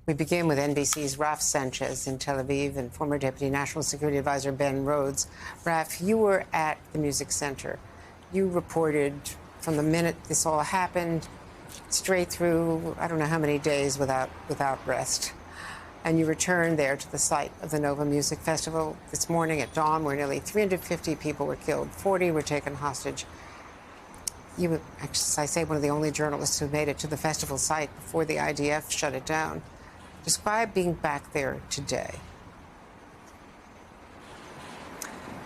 We begin with NBC's Raf Sanchez in Tel Aviv and former Deputy National Security Advisor Ben Rhodes. Raf, you were at the Music Center. You reported from the minute this all happened straight through, I don't know how many days without rest. And you returned there to the site of the Nova Music Festival this morning at dawn, where nearly 350 people were killed, 40 were taken hostage. You were, as I say, one of the only journalists who made it to the festival site before the IDF shut it down. Describe being back there today.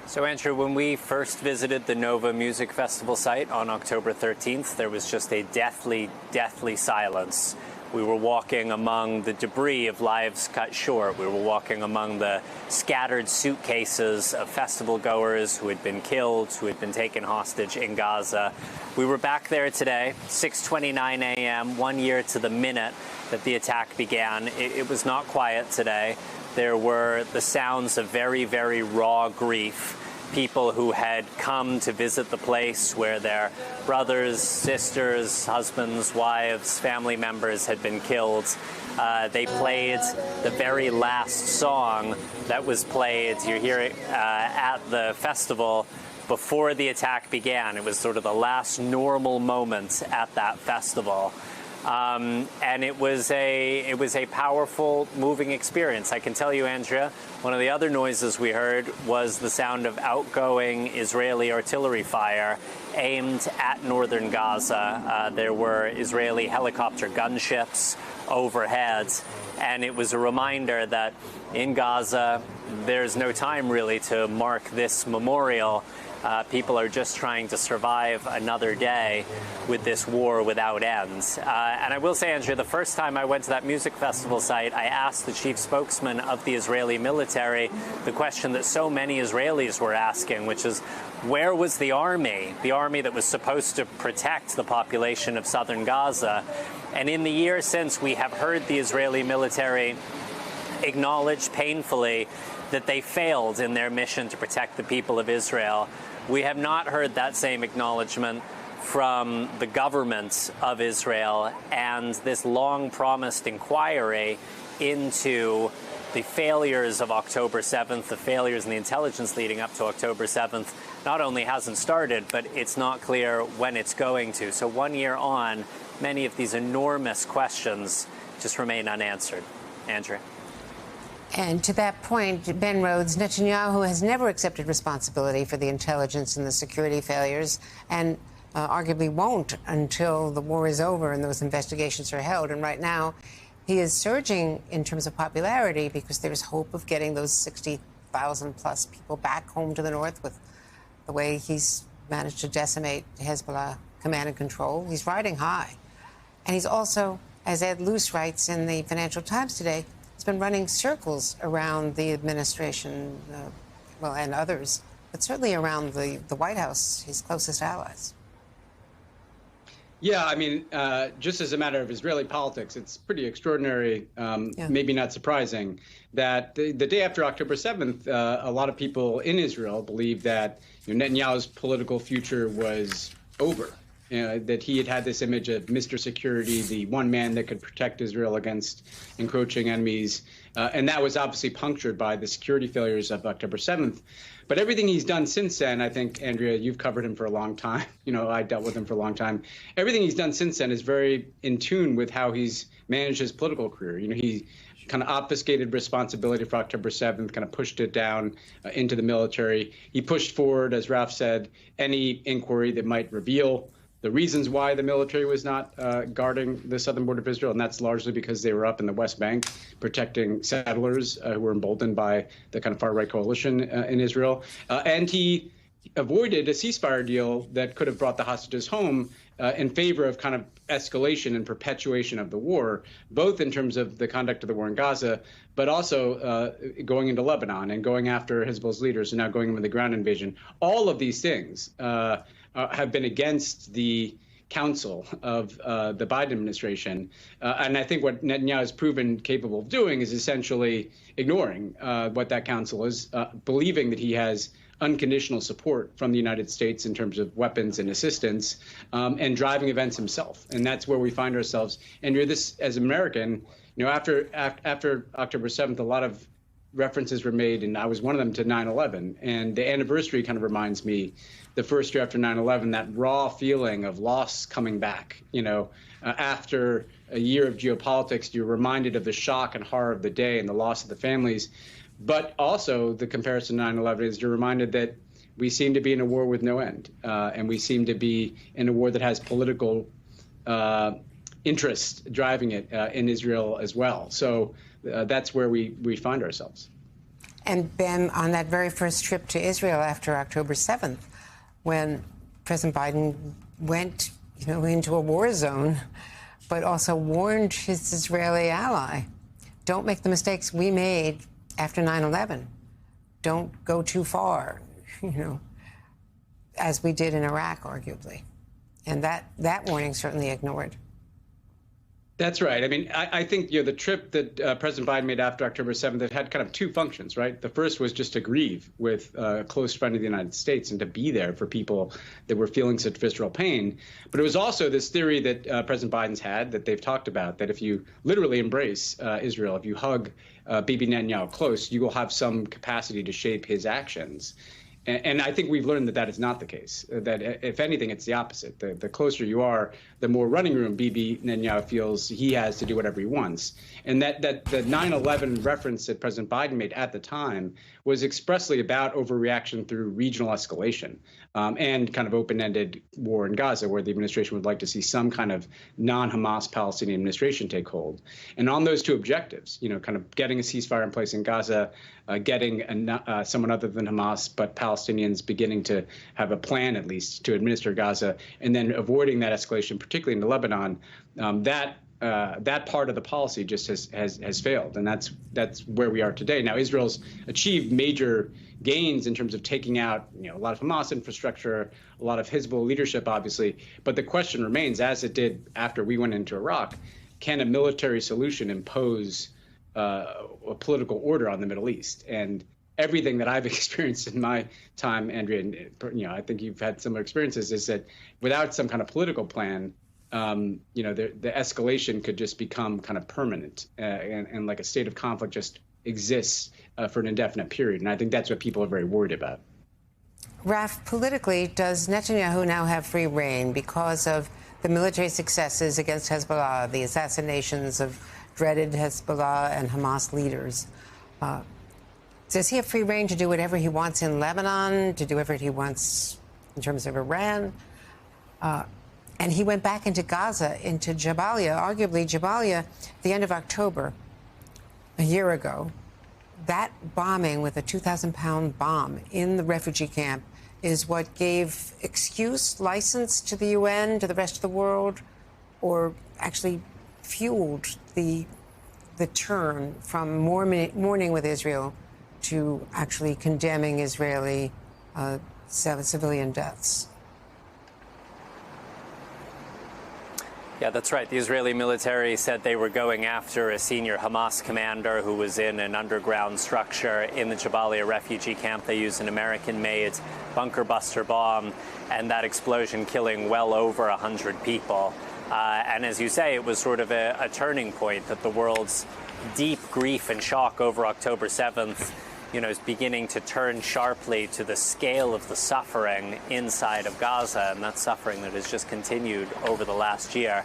So, Andrew, when we first visited the Nova Music Festival site on October 13th, there was just a deathly, deathly silence. We were walking among the debris of lives cut short. We were walking among the scattered suitcases of festival goers who had been killed, who had been taken hostage in Gaza. We were back there today, 6:29 a.m., 1 year to the minute that the attack began. It was not quiet today. There were the sounds of very, very raw grief. People who had come to visit the place where their brothers, sisters, husbands, wives, family members had been killed. They played the very last song that was played. You hear it at the festival before the attack began. It was sort of the last normal moment at that festival. And it was a powerful, moving experience. I can tell you, Andrea, one of the other noises we heard was the sound of outgoing Israeli artillery fire aimed at northern Gaza. There were Israeli helicopter gunships overhead, and it was a reminder that in Gaza, there's no time really to mark this memorial. People are just trying to survive another day with this war without end. And I will say, Andrea, the first time I went to that music festival site, I asked the chief spokesman of the Israeli military the question that so many Israelis were asking, which is, where was the army that was supposed to protect the population of southern Gaza? And in the year since, we have heard the Israeli military acknowledge painfully that they failed in their mission to protect the people of Israel. We have not heard that same acknowledgement from the government of Israel, and this long-promised inquiry into the failures of October 7th, the failures in the intelligence leading up to October 7th, not only hasn't started, but it's not clear when it's going to. So 1 year on, many of these enormous questions just remain unanswered. Andrea. And to that point, Ben Rhodes, Netanyahu has never accepted responsibility for the intelligence and the security failures, and arguably won't until the war is over and those investigations are held. And right now, he is surging in terms of popularity because there's hope of getting those 60,000 plus people back home to the north with the way he's managed to decimate Hezbollah command and control. He's riding high. And he's also, as Ed Luce writes in the Financial Times today, he's been running circles around the administration, well, and others, but certainly around the White House, his closest allies. Yeah, I mean, just as a matter of Israeli politics, it's pretty extraordinary, maybe not surprising, that the day after October 7th, a lot of people in Israel believed that Netanyahu's political future was over. That he had this image of Mr. Security, the one man that could protect Israel against encroaching enemies. And that was obviously punctured by the security failures of October 7th. But everything he's done since then, I think, Andrea, you've covered him for a long time. I dealt with him for a long time. Everything he's done since then is very in tune with how he's managed his political career. He kind of obfuscated responsibility for October 7th, kind of pushed it down into the military. He pushed forward, as Raf said, any inquiry that might reveal the reasons why the military was not guarding the southern border of Israel, and that's largely because they were up in the West Bank protecting settlers who were emboldened by the kind of far-right coalition in Israel. And he avoided a ceasefire deal that could have brought the hostages home in favor of kind of escalation and perpetuation of the war, both in terms of the conduct of the war in Gaza, but also going into Lebanon and going after Hezbollah's leaders and now going in with the ground invasion. All of these things have been against the counsel of the Biden administration. And I think what Netanyahu has proven capable of doing is essentially ignoring what that counsel is, believing that he has unconditional support from the United States in terms of weapons and assistance, and driving events himself. And that's where we find ourselves. And this, as an American, After October 7th, a lot of references were made, and I was one of them, to 9/11. And the anniversary kind of reminds me, the first year after 9/11, that raw feeling of loss coming back. After a year of geopolitics, you're reminded of the shock and horror of the day and the loss of the families. But also the comparison to 9/11 is you're reminded that we seem to be in a war with no end, and we seem to be in a war that has political interest driving it in Israel as well. So that's where we find ourselves. And Ben, on that very first trip to Israel after October 7th, when President Biden went, into a war zone, but also warned his Israeli ally, don't make the mistakes we made after 9/11. Don't go too far, as we did in Iraq, arguably. And that warning certainly ignored. That's right. I mean, I think the trip that President Biden made after October 7th had kind of two functions, right? The first was just to grieve with a close friend of the United States and to be there for people that were feeling such visceral pain. But it was also this theory that President Biden's had, that they've talked about, that if you literally embrace Israel, if you hug Bibi Netanyahu close, you will have some capacity to shape his actions. And I think we've learned that is not the case, that if anything, it's the opposite. The closer you are, the more running room Bibi Netanyahu feels he has to do whatever he wants. And that the 9/11 reference that President Biden made at the time was expressly about overreaction through regional escalation and kind of open-ended war in Gaza, where the administration would like to see some kind of non-Hamas Palestinian administration take hold. And on those two objectives, kind of getting a ceasefire in place in Gaza, getting someone other than Hamas, but Palestinians beginning to have a plan, at least, to administer Gaza, and then avoiding that escalation, particularly into Lebanon, that part of the policy just has failed, and that's where we are today. Now, Israel's achieved major gains in terms of taking out a lot of Hamas infrastructure, a lot of Hezbollah leadership, obviously. But the question remains, as it did after we went into Iraq, can a military solution impose a political order on the Middle East? And everything that I've experienced in my time, Andrea, and I think you've had similar experiences, is that without some kind of political plan, the escalation could just become kind of permanent, and like a state of conflict just exists for an indefinite period. And I think that's what people are very worried about. Raf, politically, does Netanyahu now have free rein because of the military successes against Hezbollah, the assassinations of dreaded Hezbollah and Hamas leaders? Does he have free rein to do whatever he wants in Lebanon, to do whatever he wants in terms of Iran? And he went back into Gaza, into Jabalia, arguably Jabalia, the end of October, a year ago. That bombing with a 2,000-pound bomb in the refugee camp is what gave license to the UN, to the rest of the world, or actually fueled the turn from mourning with Israel to actually condemning Israeli civilian deaths. Yeah, that's right. The Israeli military said they were going after a senior Hamas commander who was in an underground structure in the Jabalia refugee camp. They used an American-made bunker buster bomb, and that explosion killing well over 100 people. And as you say, it was sort of a turning point, that the world's deep grief and shock over October 7th, is beginning to turn sharply to the scale of the suffering inside of Gaza, and that suffering that has just continued over the last year.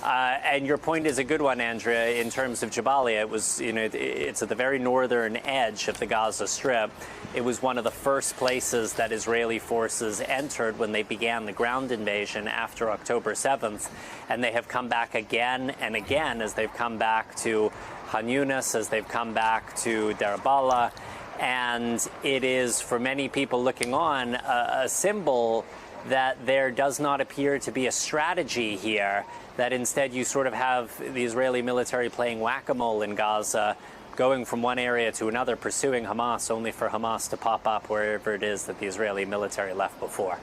And your point is a good one, Andrea, in terms of Jabalia. It was, it's at the very northern edge of the Gaza Strip. It was one of the first places that Israeli forces entered when they began the ground invasion after October 7th. And they have come back again and again, as they've come back to Khan Yunis, as they've come back to Deir al-Balah. And it is, for many people looking on, a symbol that there does not appear to be a strategy here, that instead you sort of have the Israeli military playing whack-a-mole in Gaza, going from one area to another, pursuing Hamas, only for Hamas to pop up wherever it is that the Israeli military left before.